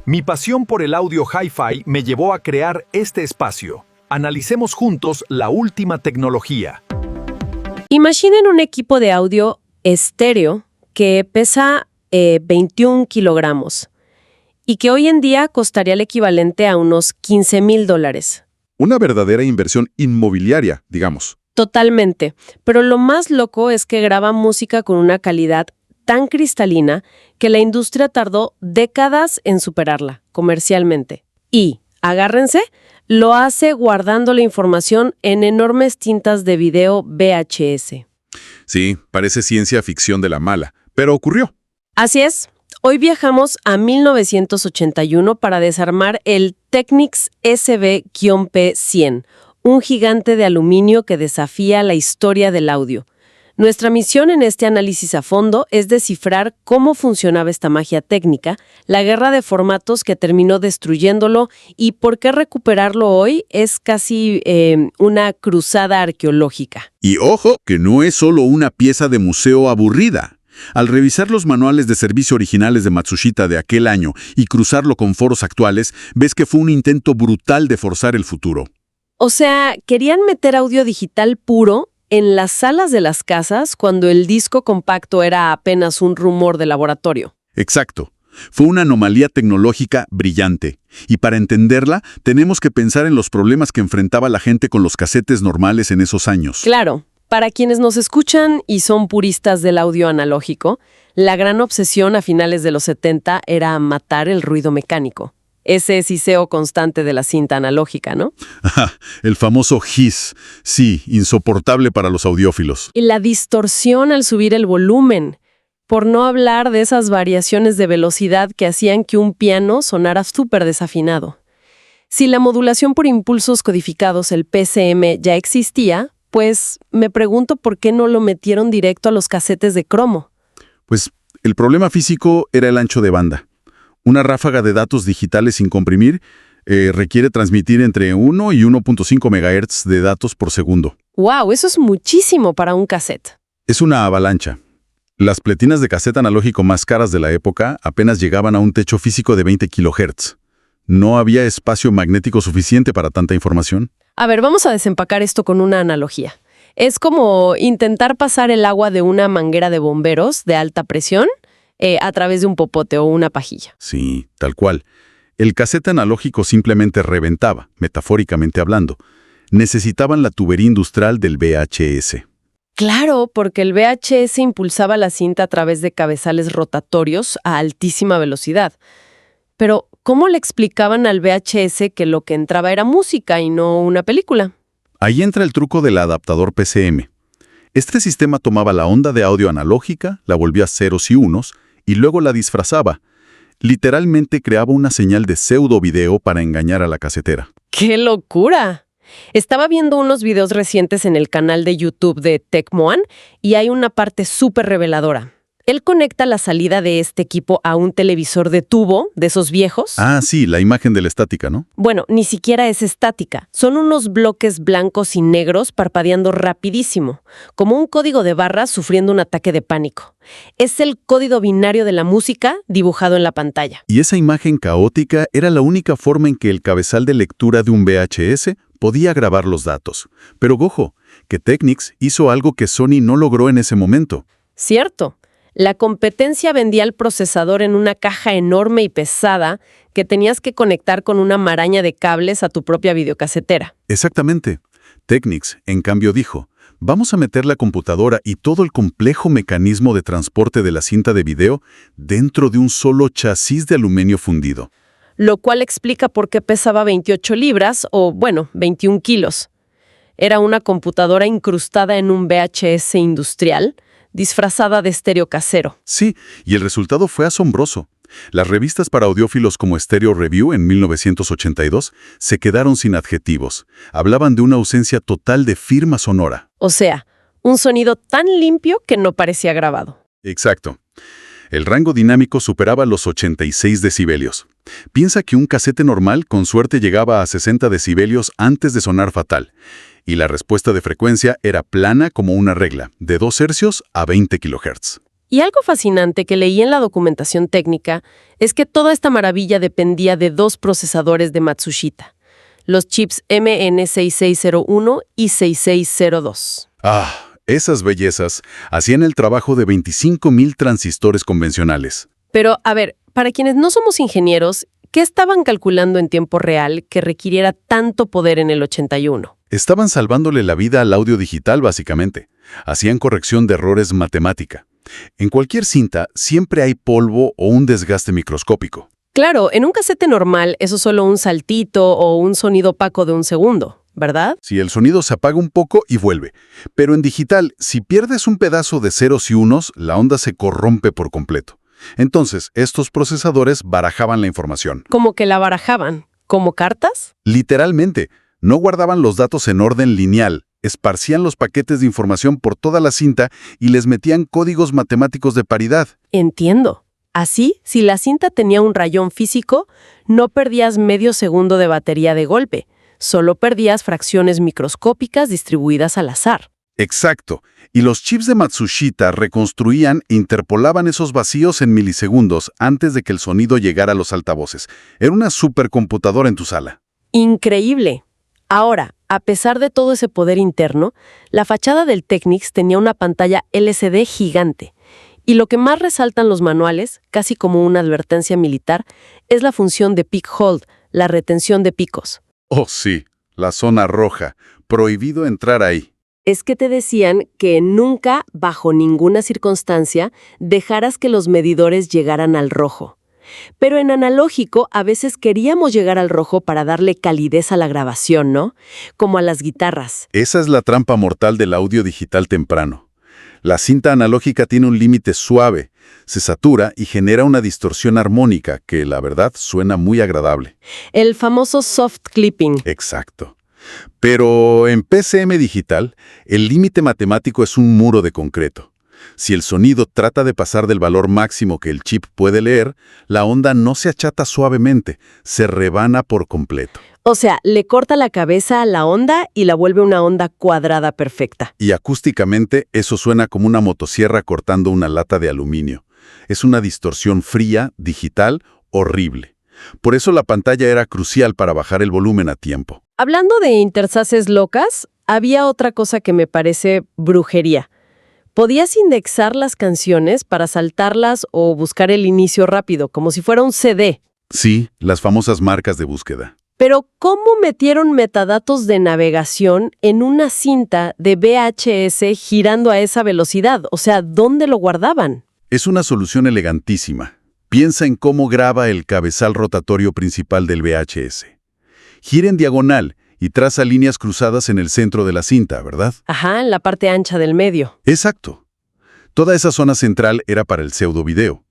Mi pasión por el audio hi-fi me llevó a crear este espacio. Analicemos juntos la última tecnología. Imaginen un equipo de audio estéreo que pesa 21 kilogramos y que hoy en día costaría el equivalente a unos $15,000. Una verdadera inversión inmobiliaria, digamos. Totalmente. Pero lo más loco es que graba música con una calidad tan cristalina que la industria tardó décadas en superarla comercialmente. Y, agárrense, lo hace guardando la información en enormes tintas de video VHS. Sí, parece ciencia ficción de la mala, pero ocurrió. Así es. Hoy viajamos a 1981 para desarmar el Technics SB-P100, un gigante de aluminio que desafía la historia del audio. Nuestra misión en este análisis a fondo es descifrar cómo funcionaba esta magia técnica, la guerra de formatos que terminó destruyéndolo y por qué recuperarlo hoy es casi una cruzada arqueológica. Y ojo, que no es solo una pieza de museo aburrida. Al revisar los manuales de servicio originales de Matsushita de aquel año y cruzarlo con foros actuales, ves que fue un intento brutal de forzar el futuro. O sea, querían meter audio digital puro en las salas de las casas cuando el disco compacto era apenas un rumor de laboratorio. Exacto. Fue una anomalía tecnológica brillante. Y para entenderla, tenemos que pensar en los problemas que enfrentaba la gente con los casetes normales en esos años. Claro. Para quienes nos escuchan y son puristas del audio analógico, la gran obsesión a finales de los 70 era matar el ruido mecánico. Ese siseo constante de la cinta analógica, ¿no? El famoso hiss. Sí, insoportable para los audiófilos. Y la distorsión al subir el volumen, por no hablar de esas variaciones de velocidad que hacían que un piano sonara súper desafinado. Si la modulación por impulsos codificados, el PCM, ya existía, pues me pregunto por qué no lo metieron directo a los casetes de cromo. Pues el problema físico era el ancho de banda. Una ráfaga de datos digitales sin comprimir requiere transmitir entre 1 y 1.5 MHz de datos por segundo. ¡Wow! Eso es muchísimo para un cassette. Es una avalancha. Las pletinas de cassette analógico más caras de la época apenas llegaban a un techo físico de 20 kHz. No había espacio magnético suficiente para tanta información. A ver, vamos a desempacar esto con una analogía. Es como intentar pasar el agua de una manguera de bomberos de alta presión a través de un popote o una pajilla. Sí, tal cual. El cassette analógico simplemente reventaba, metafóricamente hablando. Necesitaban la tubería industrial del VHS. Claro, porque el VHS impulsaba la cinta a través de cabezales rotatorios a altísima velocidad. Pero, ¿cómo le explicaban al VHS que lo que entraba era música y no una película? Ahí entra el truco del adaptador PCM. Este sistema tomaba la onda de audio analógica, la volvía ceros y unos, y luego la disfrazaba. Literalmente creaba una señal de pseudo-video para engañar a la casetera. ¡Qué locura! Estaba viendo unos videos recientes en el canal de YouTube de Tecmoan y hay una parte súper reveladora. Él conecta la salida de este equipo a un televisor de tubo, de esos viejos. Ah, sí, la imagen de la estática, ¿no? Bueno, ni siquiera es estática. Son unos bloques blancos y negros parpadeando rapidísimo, como un código de barras sufriendo un ataque de pánico. Es el código binario de la música dibujado en la pantalla. Y esa imagen caótica era la única forma en que el cabezal de lectura de un VHS podía grabar los datos. Pero ojo, que Technics hizo algo que Sony no logró en ese momento. Cierto. La competencia vendía el procesador en una caja enorme y pesada que tenías que conectar con una maraña de cables a tu propia videocasetera. Exactamente. Technics, en cambio, dijo, vamos a meter la computadora y todo el complejo mecanismo de transporte de la cinta de video dentro de un solo chasis de aluminio fundido. Lo cual explica por qué pesaba 28 libras o, 21 kilos. Era una computadora incrustada en un VHS industrial, disfrazada de estéreo casero. Sí, y el resultado fue asombroso. Las revistas para audiófilos como Stereo Review en 1982 se quedaron sin adjetivos. Hablaban de una ausencia total de firma sonora. O sea, un sonido tan limpio que no parecía grabado. Exacto. El rango dinámico superaba los 86 decibelios. Piensa que un casete normal con suerte llegaba a 60 decibelios antes de sonar fatal. Y la respuesta de frecuencia era plana como una regla, de 2 hercios a 20 kHz. Y algo fascinante que leí en la documentación técnica es que toda esta maravilla dependía de dos procesadores de Matsushita, los chips MN6601 y 6602. Ah, esas bellezas hacían el trabajo de 25.000 transistores convencionales. Pero, a ver, para quienes no somos ingenieros, ¿qué estaban calculando en tiempo real que requiriera tanto poder en el 81? Estaban salvándole la vida al audio digital, básicamente. Hacían corrección de errores matemática. En cualquier cinta siempre hay polvo o un desgaste microscópico. Claro, en un casete normal eso es solo un saltito o un sonido opaco de un segundo, ¿verdad? Si el sonido se apaga un poco y vuelve. Pero en digital, si pierdes un pedazo de ceros y unos, la onda se corrompe por completo. Entonces, estos procesadores barajaban la información. Como que la barajaban, ¿como cartas? Literalmente, no guardaban los datos en orden lineal, esparcían los paquetes de información por toda la cinta y les metían códigos matemáticos de paridad. Entiendo. Así, si la cinta tenía un rayón físico, no perdías medio segundo de batería de golpe, solo perdías fracciones microscópicas distribuidas al azar. Exacto. Y los chips de Matsushita reconstruían e interpolaban esos vacíos en milisegundos antes de que el sonido llegara a los altavoces. Era una supercomputadora en tu sala. Increíble. Ahora, a pesar de todo ese poder interno, la fachada del Technics tenía una pantalla LCD gigante. Y lo que más resaltan los manuales, casi como una advertencia militar, es la función de peak hold, la retención de picos. Oh, sí, la zona roja. Prohibido entrar ahí. Es que te decían que nunca, bajo ninguna circunstancia, dejaras que los medidores llegaran al rojo. Pero en analógico a veces queríamos llegar al rojo para darle calidez a la grabación, ¿no? Como a las guitarras. Esa es la trampa mortal del audio digital temprano. La cinta analógica tiene un límite suave, se satura y genera una distorsión armónica que, la verdad, suena muy agradable. El famoso soft clipping. Exacto. Pero en PCM digital, el límite matemático es un muro de concreto. Si el sonido trata de pasar del valor máximo que el chip puede leer, la onda no se achata suavemente, se rebana por completo. O sea, le corta la cabeza a la onda y la vuelve una onda cuadrada perfecta. Y acústicamente, eso suena como una motosierra cortando una lata de aluminio. Es una distorsión fría, digital, horrible. Por eso la pantalla era crucial para bajar el volumen a tiempo. Hablando de interfaces locas, había otra cosa que me parece brujería. Podías indexar las canciones para saltarlas o buscar el inicio rápido, como si fuera un CD. Sí, las famosas marcas de búsqueda. Pero, ¿cómo metieron metadatos de navegación en una cinta de VHS girando a esa velocidad? O sea, ¿dónde lo guardaban? Es una solución elegantísima. Piensa en cómo graba el cabezal rotatorio principal del VHS. Gira en diagonal y traza líneas cruzadas en el centro de la cinta, ¿verdad? Ajá, en la parte ancha del medio. Exacto. Toda esa zona central era para el pseudovideo.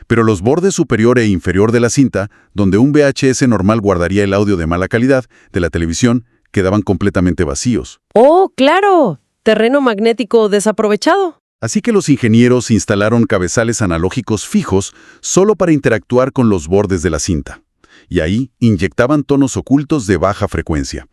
Pero los bordes superior e inferior de la cinta, donde un VHS normal guardaría el audio de mala calidad de la televisión, quedaban completamente vacíos. ¡Oh, claro! Terreno magnético desaprovechado. Así que los ingenieros instalaron cabezales analógicos fijos solo para interactuar con los bordes de la cinta. Y ahí inyectaban tonos ocultos de baja frecuencia.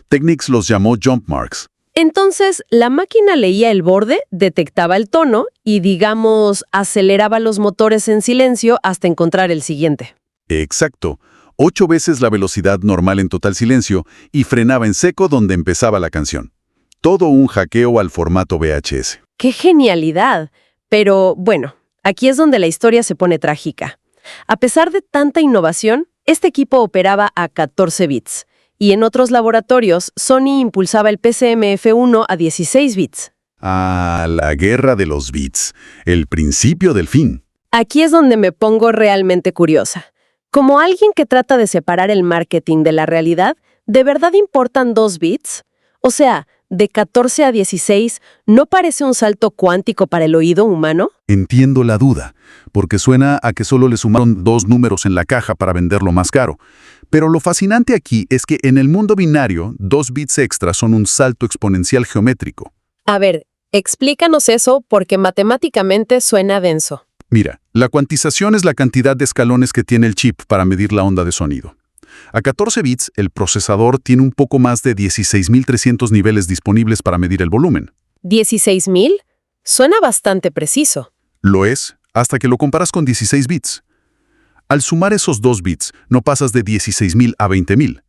Technics los llamó jump marks. Entonces, la máquina leía el borde, detectaba el tono y, digamos, aceleraba los motores en silencio hasta encontrar el siguiente. Exacto. 8 veces la velocidad normal en total silencio y frenaba en seco donde empezaba la canción. Todo un hackeo al formato VHS. ¡Qué genialidad! Pero, bueno, aquí es donde la historia se pone trágica. A pesar de tanta innovación, este equipo operaba a 14 bits. Y en otros laboratorios, Sony impulsaba el PCM-F1 a 16 bits. Ah, la guerra de los bits. El principio del fin. Aquí es donde me pongo realmente curiosa. Como alguien que trata de separar el marketing de la realidad, ¿de verdad importan 2 bits? O sea, de 14 a 16, ¿no parece un salto cuántico para el oído humano? Entiendo la duda, porque suena a que solo le sumaron 2 números en la caja para venderlo más caro. Pero lo fascinante aquí es que en el mundo binario, 2 bits extra son un salto exponencial geométrico. A ver, explícanos eso porque matemáticamente suena denso. Mira, la cuantización es la cantidad de escalones que tiene el chip para medir la onda de sonido. A 14 bits, el procesador tiene un poco más de 16.300 niveles disponibles para medir el volumen. ¿16.000? Suena bastante preciso. Lo es, hasta que lo comparas con 16 bits. Al sumar esos 2 bits, no pasas de 16.000 a 20.000.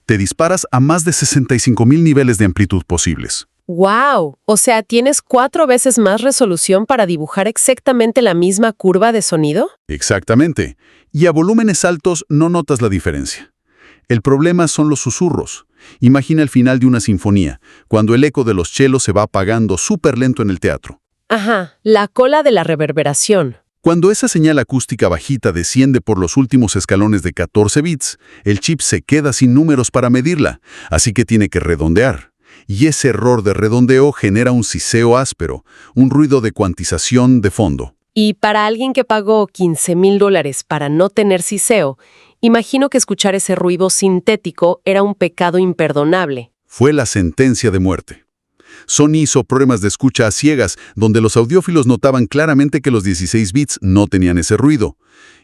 Te disparas a más de 65.000 niveles de amplitud posibles. ¡Wow! O sea, ¿tienes 4 veces más resolución para dibujar exactamente la misma curva de sonido? Exactamente. Y a volúmenes altos no notas la diferencia. El problema son los susurros. Imagina el final de una sinfonía, cuando el eco de los chelos se va apagando súper lento en el teatro. Ajá, la cola de la reverberación. Cuando esa señal acústica bajita desciende por los últimos escalones de 14 bits, el chip se queda sin números para medirla, así que tiene que redondear. Y ese error de redondeo genera un siseo áspero, un ruido de cuantización de fondo. Y para alguien que pagó $15,000 para no tener siseo, imagino que escuchar ese ruido sintético era un pecado imperdonable. Fue la sentencia de muerte. Sony hizo pruebas de escucha a ciegas, donde los audiófilos notaban claramente que los 16 bits no tenían ese ruido.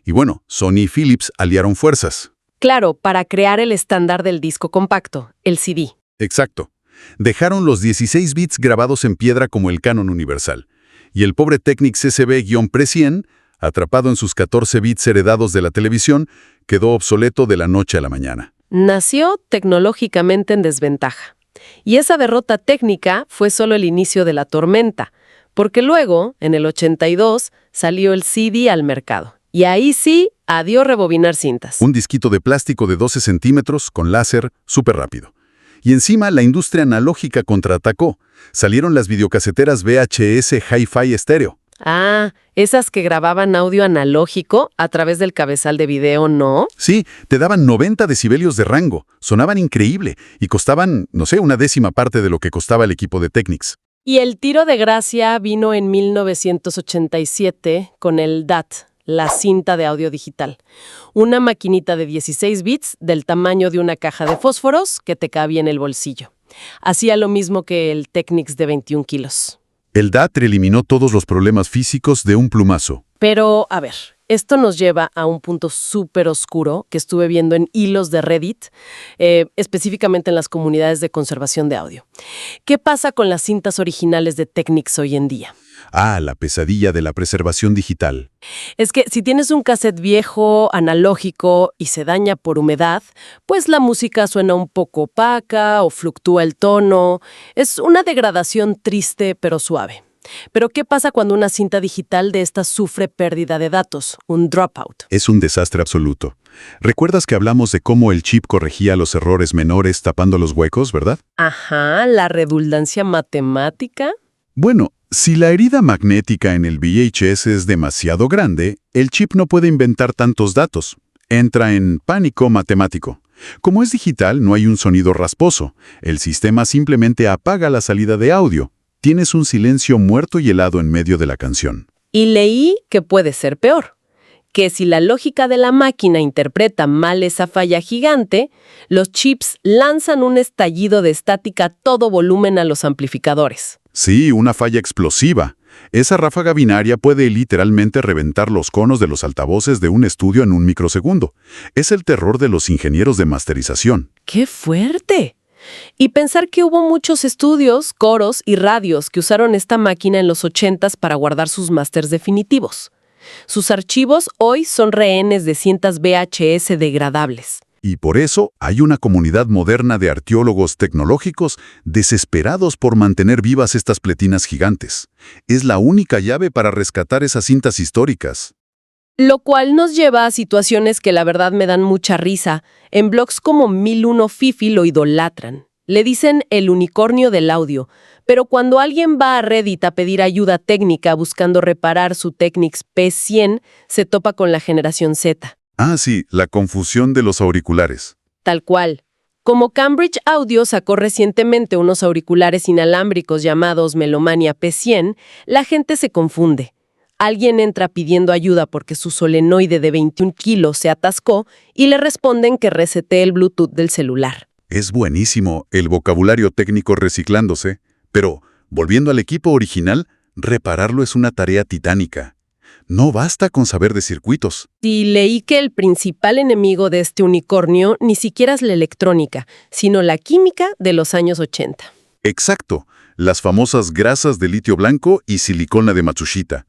Y bueno, Sony y Philips aliaron fuerzas. Claro, para crear el estándar del disco compacto, el CD. Exacto. Dejaron los 16 bits grabados en piedra como el canon universal. Y el pobre Technics SB-Pre-100, atrapado en sus 14 bits heredados de la televisión, quedó obsoleto de la noche a la mañana. Nació tecnológicamente en desventaja. Y esa derrota técnica fue solo el inicio de la tormenta, porque luego, en el 82, salió el CD al mercado. Y ahí sí, adiós rebobinar cintas. Un disquito de plástico de 12 centímetros con láser súper rápido. Y encima la industria analógica contraatacó. Salieron las videocaseteras VHS Hi-Fi estéreo. Ah, esas que grababan audio analógico a través del cabezal de video, ¿no? Sí, te daban 90 decibelios de rango, sonaban increíble y costaban, no sé, una décima parte de lo que costaba el equipo de Technics. Y el tiro de gracia vino en 1987 con el DAT, la cinta de audio digital. Una maquinita de 16 bits del tamaño de una caja de fósforos que te cabía en el bolsillo. Hacía lo mismo que el Technics de 21 kilos. El DAT eliminó todos los problemas físicos de un plumazo. Pero, a ver, esto nos lleva a un punto súper oscuro que estuve viendo en hilos de Reddit, específicamente en las comunidades de conservación de audio. ¿Qué pasa con las cintas originales de Technics hoy en día? Ah, la pesadilla de la preservación digital. Es que si tienes un cassette viejo, analógico y se daña por humedad, pues la música suena un poco opaca o fluctúa el tono. Es una degradación triste pero suave. Pero ¿qué pasa cuando una cinta digital de estas sufre pérdida de datos, un dropout? Es un desastre absoluto. ¿Recuerdas que hablamos de cómo el chip corregía los errores menores tapando los huecos, verdad? Ajá, la redundancia matemática. Bueno, si la herida magnética en el VHS es demasiado grande, el chip no puede inventar tantos datos. Entra en pánico matemático. Como es digital, no hay un sonido rasposo. El sistema simplemente apaga la salida de audio. Tienes un silencio muerto y helado en medio de la canción. Y leí que puede ser peor. Que si la lógica de la máquina interpreta mal esa falla gigante, los chips lanzan un estallido de estática a todo volumen a los amplificadores. Sí, una falla explosiva. Esa ráfaga binaria puede literalmente reventar los conos de los altavoces de un estudio en un microsegundo. Es el terror de los ingenieros de masterización. ¡Qué fuerte! Y pensar que hubo muchos estudios, coros y radios que usaron esta máquina en los 80s para guardar sus másters definitivos. Sus archivos hoy son rehenes de cintas VHS degradables. Y por eso hay una comunidad moderna de arqueólogos tecnológicos desesperados por mantener vivas estas pletinas gigantes. Es la única llave para rescatar esas cintas históricas. Lo cual nos lleva a situaciones que la verdad me dan mucha risa. En blogs como 1001 Fifi lo idolatran. Le dicen el unicornio del audio. Pero cuando alguien va a Reddit a pedir ayuda técnica buscando reparar su Technics P100, se topa con la generación Z. Ah, sí, la confusión de los auriculares. Tal cual. Como Cambridge Audio sacó recientemente unos auriculares inalámbricos llamados Melomania P100, la gente se confunde. Alguien entra pidiendo ayuda porque su solenoide de 21 kilos se atascó y le responden que resete el Bluetooth del celular. Es buenísimo el vocabulario técnico reciclándose, pero, volviendo al equipo original, repararlo es una tarea titánica. No basta con saber de circuitos. Y leí que el principal enemigo de este unicornio ni siquiera es la electrónica, sino la química de los años 80. Exacto, las famosas grasas de litio blanco y silicona de Matsushita.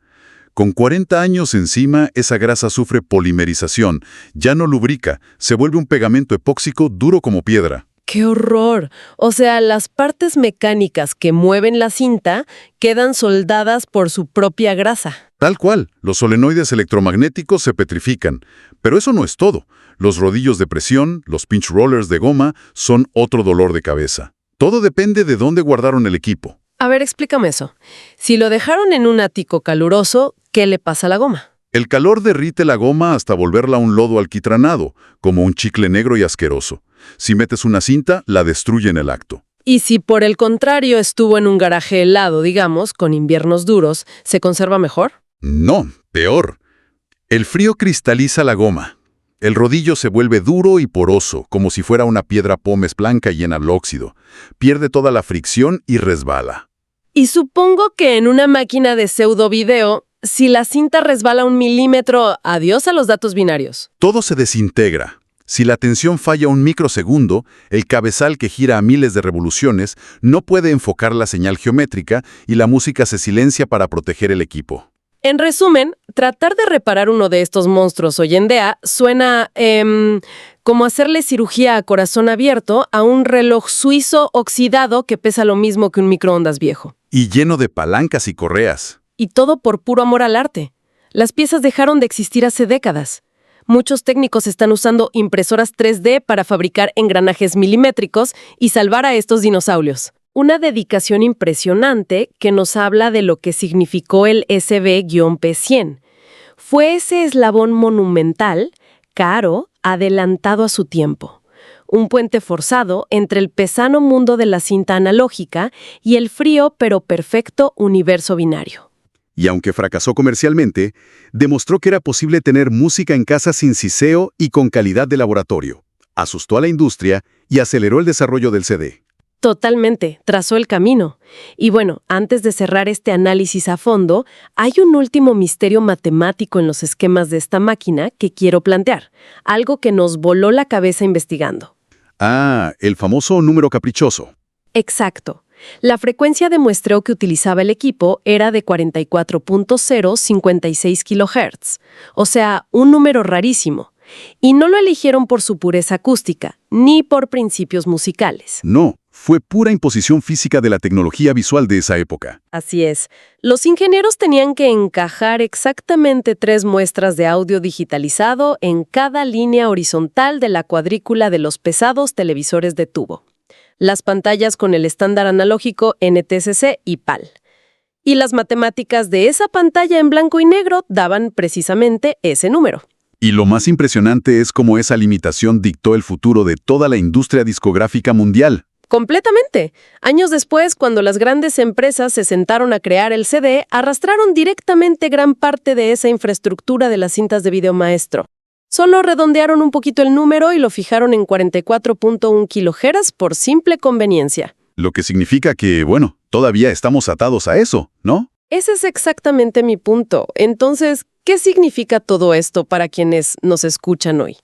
Con 40 años encima, esa grasa sufre polimerización, ya no lubrica, se vuelve un pegamento epóxico duro como piedra. ¡Qué horror! O sea, las partes mecánicas que mueven la cinta quedan soldadas por su propia grasa. Tal cual, los solenoides electromagnéticos se petrifican. Pero eso no es todo. Los rodillos de presión, los pinch rollers de goma, son otro dolor de cabeza. Todo depende de dónde guardaron el equipo. A ver, explícame eso. Si lo dejaron en un ático caluroso, ¿qué le pasa a la goma? El calor derrite la goma hasta volverla un lodo alquitranado, como un chicle negro y asqueroso. Si metes una cinta, la destruye en el acto. Y si por el contrario estuvo en un garaje helado, digamos, con inviernos duros, ¿se conserva mejor? No, peor. El frío cristaliza la goma. El rodillo se vuelve duro y poroso, como si fuera una piedra pómez blanca llena de óxido. Pierde toda la fricción y resbala. Y supongo que en una máquina de pseudo-video, si la cinta resbala 1 milímetro, adiós a los datos binarios. Todo se desintegra. Si la tensión falla un microsegundo, el cabezal que gira a miles de revoluciones no puede enfocar la señal geométrica y la música se silencia para proteger el equipo. En resumen, tratar de reparar uno de estos monstruos hoy en día suena como hacerle cirugía a corazón abierto a un reloj suizo oxidado que pesa lo mismo que un microondas viejo. Y lleno de palancas y correas. Y todo por puro amor al arte. Las piezas dejaron de existir hace décadas. Muchos técnicos están usando impresoras 3D para fabricar engranajes milimétricos y salvar a estos dinosaurios. Una dedicación impresionante que nos habla de lo que significó el SB-P100. Fue ese eslabón monumental, caro, adelantado a su tiempo. Un puente forzado entre el pesano mundo de la cinta analógica y el frío pero perfecto universo binario. Y aunque fracasó comercialmente, demostró que era posible tener música en casa sin siseo y con calidad de laboratorio. Asustó a la industria y aceleró el desarrollo del CD. Totalmente, trazó el camino. Y bueno, antes de cerrar este análisis a fondo, hay un último misterio matemático en los esquemas de esta máquina que quiero plantear, algo que nos voló la cabeza investigando. Ah, el famoso número caprichoso. Exacto. La frecuencia de muestreo que utilizaba el equipo era de 44.056 kHz, o sea, un número rarísimo. Y no lo eligieron por su pureza acústica, ni por principios musicales. No, fue pura imposición física de la tecnología visual de esa época. Así es. Los ingenieros tenían que encajar exactamente 3 muestras de audio digitalizado en cada línea horizontal de la cuadrícula de los pesados televisores de tubo. Las pantallas con el estándar analógico NTSC y PAL. Y las matemáticas de esa pantalla en blanco y negro daban precisamente ese número. Y lo más impresionante es cómo esa limitación dictó el futuro de toda la industria discográfica mundial. Completamente. Años después, cuando las grandes empresas se sentaron a crear el CD, arrastraron directamente gran parte de esa infraestructura de las cintas de video maestro. Solo redondearon un poquito el número y lo fijaron en 44.1 kHz por simple conveniencia. Lo que significa que, bueno, todavía estamos atados a eso, ¿no? Ese es exactamente mi punto. Entonces, ¿qué significa todo esto para quienes nos escuchan hoy?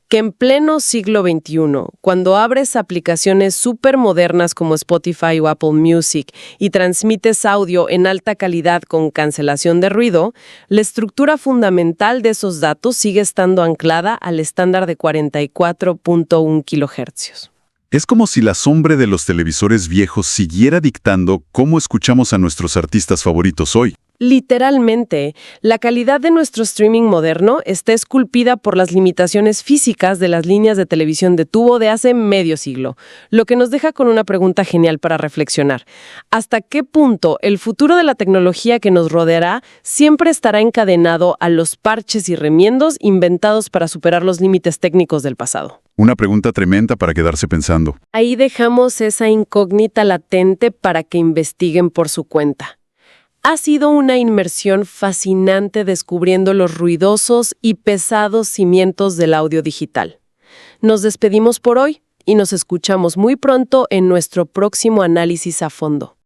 Que en pleno siglo XXI, cuando abres aplicaciones súper modernas como Spotify o Apple Music y transmites audio en alta calidad con cancelación de ruido, la estructura fundamental de esos datos sigue estando anclada al estándar de 44.1 kHz. Es como si la sombra de los televisores viejos siguiera dictando cómo escuchamos a nuestros artistas favoritos hoy. Literalmente, la calidad de nuestro streaming moderno está esculpida por las limitaciones físicas de las líneas de televisión de tubo de hace medio siglo, lo que nos deja con una pregunta genial para reflexionar. ¿Hasta qué punto el futuro de la tecnología que nos rodeará siempre estará encadenado a los parches y remiendos inventados para superar los límites técnicos del pasado? Una pregunta tremenda para quedarse pensando. Ahí dejamos esa incógnita latente para que investiguen por su cuenta. Ha sido una inmersión fascinante descubriendo los ruidosos y pesados cimientos del audio digital. Nos despedimos por hoy y nos escuchamos muy pronto en nuestro próximo análisis a fondo.